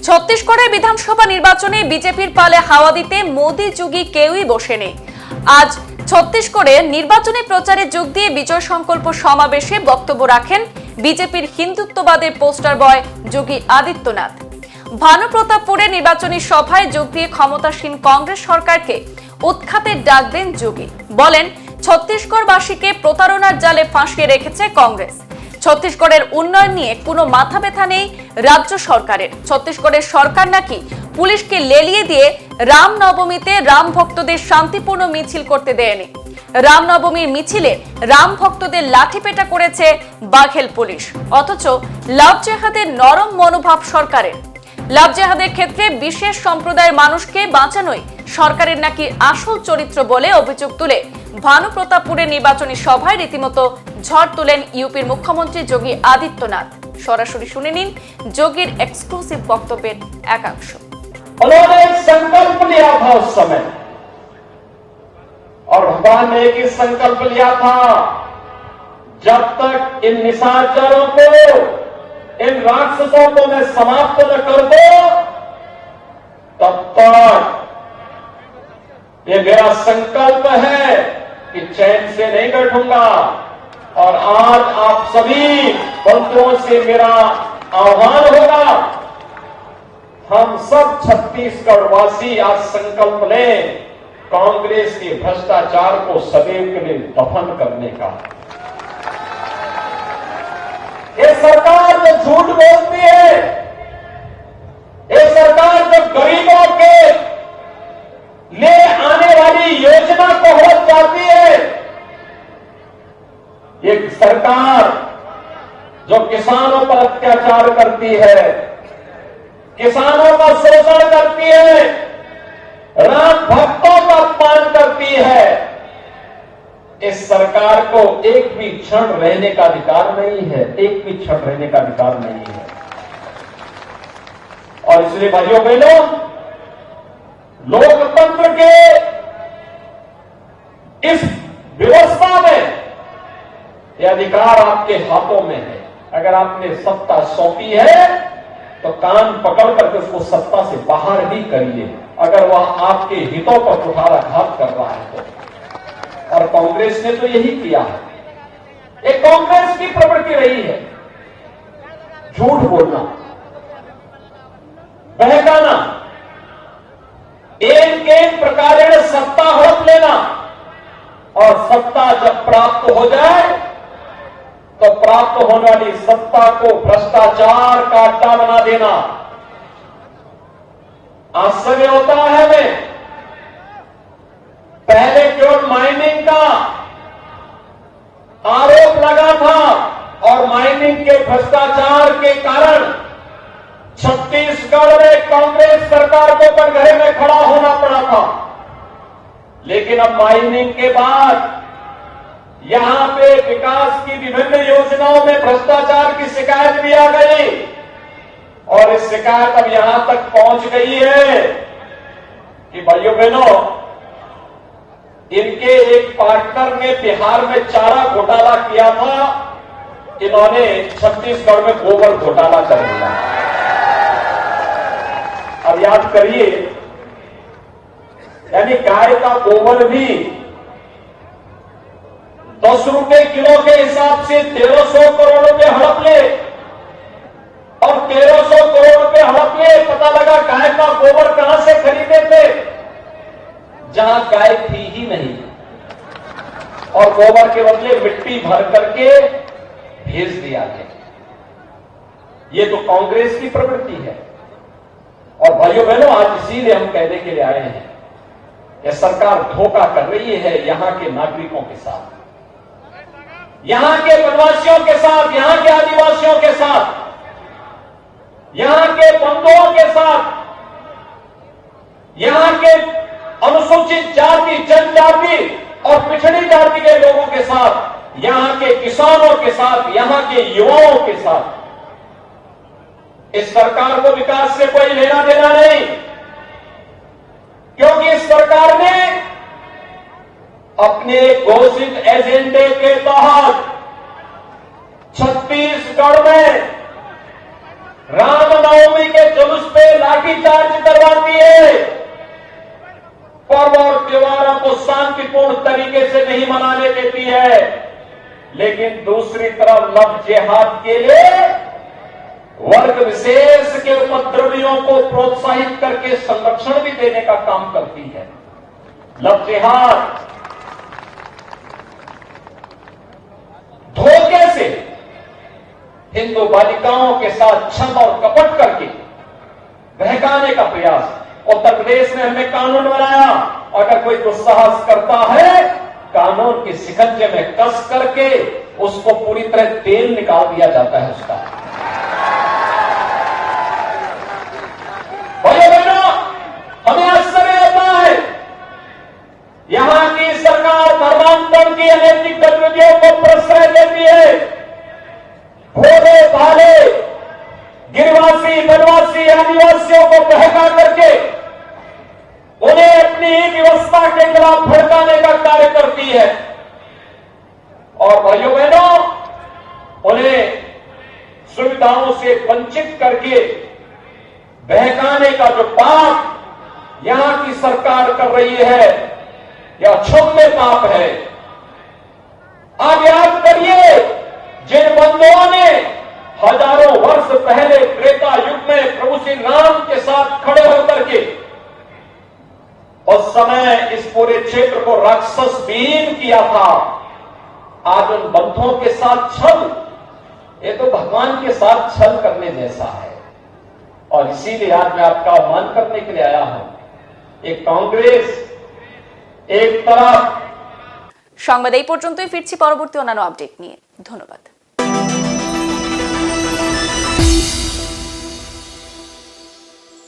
ছত্তিশগড়ের বিধানসভা নির্বাচনে বিজেপির পালে হাওয়া দিতে মোদি যোগী কেউই বসেনি। আজ ছত্তিশগড়ে নির্বাচনী প্রচারে যোগ দিয়ে বিজয় সংকল্প সমাবেশে বক্তব্য রাখেন বিজেপির হিন্দুত্ববাদের পোস্টার বয় যোগী আদিত্যনাথ। ভানুপ্রতাপপুরে নির্বাচনী সভায় যোগ দিয়ে ক্ষমতাসীন কংগ্রেস সরকারকে উৎখাতের ডাক দেন যোগী। বলেন, ছত্তিশগড়বাসীকে প্রতারণার জালে ফাঁসিয়ে রেখেছে কংগ্রেস। ছত্তিশগড়ের উন্নয়ন নিয়ে কোনো মাথা ব্যথা নেই রাজ্য সরকারের। ছত্তিশগড়ের সরকার নাকি পুলিশকে লেলিয়ে দিয়ে রামনবমীতে রাম ভক্তদের শান্তিপূর্ণ মিছিল করতে দেয়নি। রামনবমীর মিছিলে রাম ভক্তদের লাঠিপেটা করেছে বাঘেল পুলিশ। অথচ লাভ জেহাদের নরম মনোভাব সরকারের। লাভ জেহাদের ক্ষেত্রে বিশেষ সম্প্রদায়ের মানুষকে বাঁচানোই সরকারের নাকি আসল চরিত্র বলে অভিযোগ তুলে ভানুপ্রতাপপুরের নির্বাচনী সভায় রীতিমতো ঝড় তুলেন ইউপির মুখ্যমন্ত্রী যোগী আদিত্যনাথ। সরাসরি শুনে নিন যোগীর এক্সক্লুসিভ বক্তব্যের একাংশ। उन्होंने एक संकल्प लिया था उस समय, और भगवान ने एक ही संकल्प लिया था, जब तक इन निशाचरों को, इन राक्षसों को मैं समाप्त न कर दो, तब तक ये मेरा संकल्प है कि चैन से नहीं बैठूंगा। और आज आप सभी बंधुओं से मेरा आह्वान होगा, हम सब छत्तीसगढ़ वासी आज संकल्प लें कांग्रेस के भ्रष्टाचार को सदैव के लिए दफन करने का। ये सरकार जो झूठ बोलती है, ये सरकार जो गरीबों के लिए आने वाली योजना को हड़प जाती है, ये सरकार जो किसानों पर अत्याचार करती है, किसानों का शोषण करती है, राम भक्तों का अपमान करती है, इस सरकार को एक भी क्षण रहने का अधिकार नहीं है, एक भी क्षण रहने का अधिकार नहीं है। और इसलिए भाइयों बहनों, लोकतंत्र के इस व्यवस्था में यह अधिकार आपके हाथों में है। अगर आपने सत्ता सौंपी है तो कान पकड़ करके उसको सत्ता से बाहर ही करिए, अगर वह आपके हितों पर कुठाराघात कर रहा है तो। और कांग्रेस ने तो यही किया है। ये कांग्रेस की प्रवृत्ति रही है, झूठ बोलना, बहकाना, एक प्रकार सत्ता हड़प लेना, और सत्ता जब प्राप्त हो जाए तो प्राप्त होने वाली सत्ता को भ्रष्टाचार का अड्डा बना देना। आश्चर्य होता है हमें, पहले केवल माइनिंग का आरोप लगा था और माइनिंग के भ्रष्टाचार के कारण छत्तीसगढ़ में कांग्रेस सरकार को कटघरे में खड़ा होना पड़ा था। लेकिन अब माइनिंग के बाद यहां पे विकास की विभिन्न योजनाओं में भ्रष्टाचार की शिकायत भी आ गई, और इस शिकायत अब यहां तक पहुंच गई है कि भाइयों बहनों, इनके एक पार्टनर ने बिहार में चारा घोटाला किया था, इन्होंने छत्तीसगढ़ में गोबर घोटाला कर दिया। अब याद करिए, यानी गाय का गोबर भी 10 रुपए किलो के हिसाब से 1300 करोड़ रुपए हड़प ले, और 1300 करोड़ रुपए हड़प ले। पता लगा गाय का गोबर कहां से खरीदे थे, जहां गाय थी ही नहीं, और गोबर के बदले मिट्टी भर करके भेज दिया गया। ये तो कांग्रेस की प्रवृत्ति है। और भाइयों बहनों, आज इसीलिए हम कहने के लिए आए हैं, यह सरकार धोखा कर रही है यहां के नागरिकों के साथ, यहां के वनवासियों के साथ, यहां के आदिवासियों के साथ, यहां के बंधुओं के साथ, यहां के अनुसूचित जाति, जनजाति और पिछड़ी जाति के लोगों के साथ, यहां के किसानों के साथ, यहां के युवाओं के साथ। इस सरकार को विकास से कोई लेना देना नहीं, क्योंकि इस सरकार ने अपने घोषित एजेंडे के तहत छत्तीसगढ़ में रामनवमी के जुलूस पे लाठीचार्ज करवाती है, पर्व और त्योहारों को शांतिपूर्ण तरीके से नहीं मनाने देती है, लेकिन दूसरी तरफ लव जिहाद के लिए वर्ग विशेष के उपद्रवियों को प्रोत्साहित करके संरक्षण भी देने का काम करती है। लव जिहाद धोखे से हिंदू बालिकाओं के साथ छल और कपट करके बहकाने का प्रयास। उत्तर प्रदेश में हमने कानून बनाया, अगर कोई दुस्साहस करता है कानून के शिकंजे में कस करके उसको पूरी तरह तेल निकाल दिया जाता है उसका। भाइयों बहनों, हमें आश्चर्य होता है यहां की सरकार धर्मांतरण की अनैतिक गतिविधियों को प्रश्रय देती है। भोले भाले गिरिवासी वनवासी आदिवासियों को बहका करके उन्हें अपनी व्यवस्था के खिलाफ भड़काने का कार्य करती है, और भाइयों बहनों उन्हें सुविधाओं से वंचित करके बहकाने का जो पाप यहां की सरकार कर रही है यह क्षम्य पाप है। आप याद करिए, जिन बंधुओं ने हजारों वर्ष पहले त्रेता युग में प्रभु श्री राम के साथ खड़े होकर के उस समय इस पूरे क्षेत्र को राक्षस विहीन किया था, आज उन बंधुओं के साथ छल, ये तो भगवान के साथ छल करने जैसा है। और इसीलिए आज मैं आपका आह्वान करने के लिए आया हूं। एक कांग्रेस एक तरफ। সংবাদ এই পর্যন্তই, ফিরছি পরবর্তী অন্যান্য আপডেট নিয়ে। ধন্যবাদ।